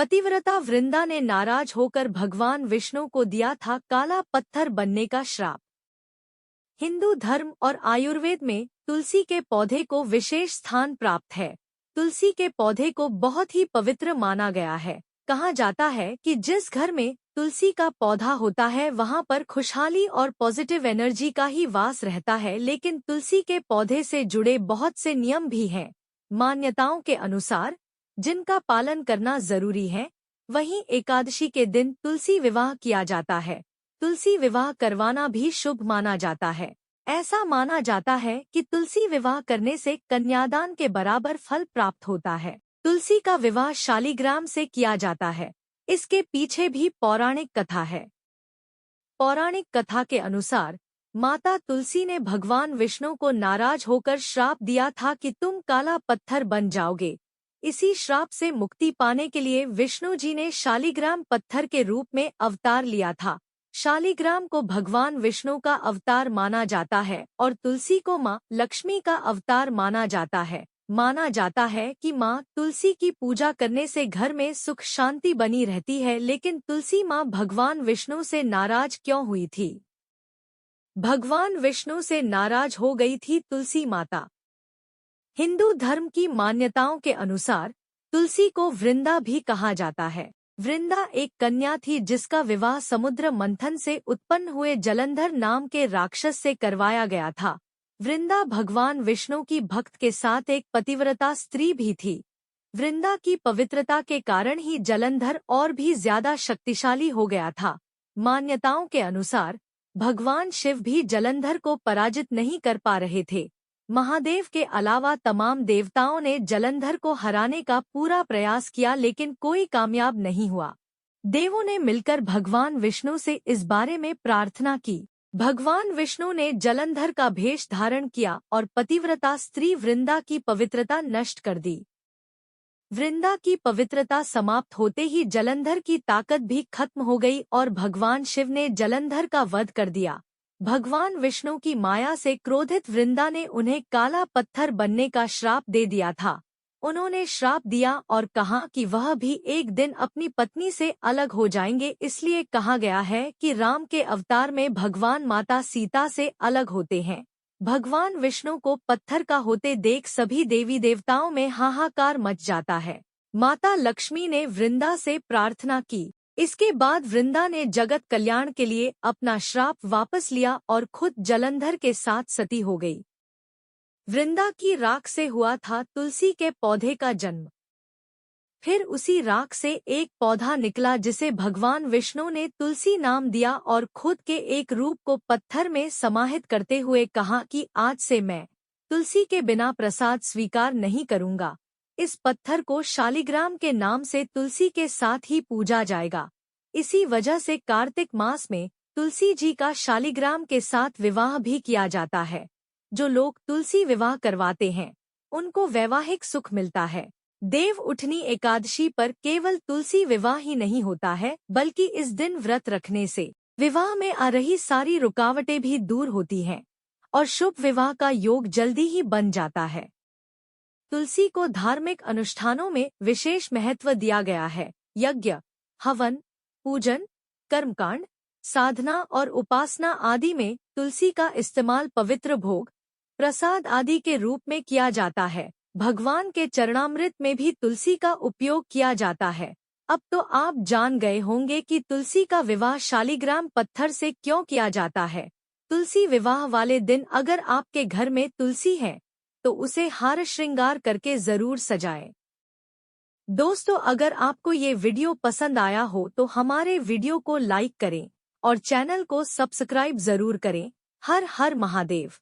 पतिव्रता वृंदा ने नाराज होकर भगवान विष्णु को दिया था काला पत्थर बनने का श्राप। हिंदू धर्म और आयुर्वेद में तुलसी के पौधे को विशेष स्थान प्राप्त है। तुलसी के पौधे को बहुत ही पवित्र माना गया है। कहा जाता है कि जिस घर में तुलसी का पौधा होता है वहां पर खुशहाली और पॉजिटिव एनर्जी का ही वास रहता है। लेकिन तुलसी के पौधे से जुड़े बहुत से नियम भी हैं। मान्यताओं के अनुसार जिनका पालन करना जरूरी है। वहीं एकादशी के दिन तुलसी विवाह किया जाता है। तुलसी विवाह करवाना भी शुभ माना जाता है। ऐसा माना जाता है कि तुलसी विवाह करने से कन्यादान के बराबर फल प्राप्त होता है। तुलसी का विवाह शालिग्राम से किया जाता है। इसके पीछे भी पौराणिक कथा है। पौराणिक कथा के अनुसार माता तुलसी ने भगवान विष्णु को नाराज होकर श्राप दिया था कि तुम काला पत्थर बन जाओगे। इसी श्राप से मुक्ति पाने के लिए विष्णु जी ने शालिग्राम पत्थर के रूप में अवतार लिया था। शालिग्राम को भगवान विष्णु का अवतार माना जाता है और तुलसी को माँ लक्ष्मी का अवतार माना जाता है। माना जाता है कि माँ तुलसी की पूजा करने से घर में सुख शांति बनी रहती है। लेकिन तुलसी माँ भगवान विष्णु से नाराज क्यों हुई थी? भगवान विष्णु से नाराज हो गई थी तुलसी माता। हिंदू धर्म की मान्यताओं के अनुसार तुलसी को वृंदा भी कहा जाता है। वृंदा एक कन्या थी जिसका विवाह समुद्र मंथन से उत्पन्न हुए जलंधर नाम के राक्षस से करवाया गया था। वृंदा भगवान विष्णु की भक्त के साथ एक पतिव्रता स्त्री भी थी। वृंदा की पवित्रता के कारण ही जलंधर और भी ज्यादा शक्तिशाली हो गया था। मान्यताओं के अनुसार भगवान शिव भी जलंधर को पराजित नहीं कर पा रहे थे। महादेव के अलावा तमाम देवताओं ने जलंधर को हराने का पूरा प्रयास किया लेकिन कोई कामयाब नहीं हुआ। देवों ने मिलकर भगवान विष्णु से इस बारे में प्रार्थना की। भगवान विष्णु ने जलंधर का भेष धारण किया और पतिव्रता स्त्री वृंदा की पवित्रता नष्ट कर दी। वृंदा की पवित्रता समाप्त होते ही जलंधर की ताकत भी खत्म हो गई और भगवान शिव ने जलंधर का वध कर दिया। भगवान विष्णु की माया से क्रोधित वृंदा ने उन्हें काला पत्थर बनने का श्राप दे दिया था। उन्होंने श्राप दिया और कहा कि वह भी एक दिन अपनी पत्नी से अलग हो जाएंगे। इसलिए कहा गया है कि राम के अवतार में भगवान माता सीता से अलग होते हैं। भगवान विष्णु को पत्थर का होते देख सभी देवी देवताओं में हाहाकार मच जाता है। माता लक्ष्मी ने वृंदा से प्रार्थना की। इसके बाद वृंदा ने जगत कल्याण के लिए अपना श्राप वापस लिया और खुद जलंधर के साथ सती हो गई। वृंदा की राख से हुआ था तुलसी के पौधे का जन्म। फिर उसी राख से एक पौधा निकला जिसे भगवान विष्णु ने तुलसी नाम दिया और खुद के एक रूप को पत्थर में समाहित करते हुए कहा कि आज से मैं तुलसी के बिना प्रसाद स्वीकार नहीं करूंगा। इस पत्थर को शालिग्राम के नाम से तुलसी के साथ ही पूजा जाएगा। इसी वजह से कार्तिक मास में तुलसी जी का शालिग्राम के साथ विवाह भी किया जाता है। जो लोग तुलसी विवाह करवाते हैं उनको वैवाहिक सुख मिलता है। देव उठनी एकादशी पर केवल तुलसी विवाह ही नहीं होता है बल्कि इस दिन व्रत रखने से विवाह में आ रही सारी रुकावटें भी दूर होती हैं और शुभ विवाह का योग जल्दी ही बन जाता है। तुलसी को धार्मिक अनुष्ठानों में विशेष महत्व दिया गया है। यज्ञ, हवन, पूजन, कर्मकांड, साधना और उपासना आदि में तुलसी का इस्तेमाल पवित्र भोग, प्रसाद आदि के रूप में किया जाता है। भगवान के चरणामृत में भी तुलसी का उपयोग किया जाता है। अब तो आप जान गए होंगे कि तुलसी का विवाह शालिग्राम पत्थर से क्यों किया जाता है। तुलसी विवाह वाले दिन अगर आपके घर में तुलसी है तो उसे हार श्रृंगार करके जरूर सजाएं। दोस्तों, अगर आपको ये वीडियो पसंद आया हो तो हमारे वीडियो को लाइक करें और चैनल को सब्सक्राइब जरूर करें। हर हर महादेव।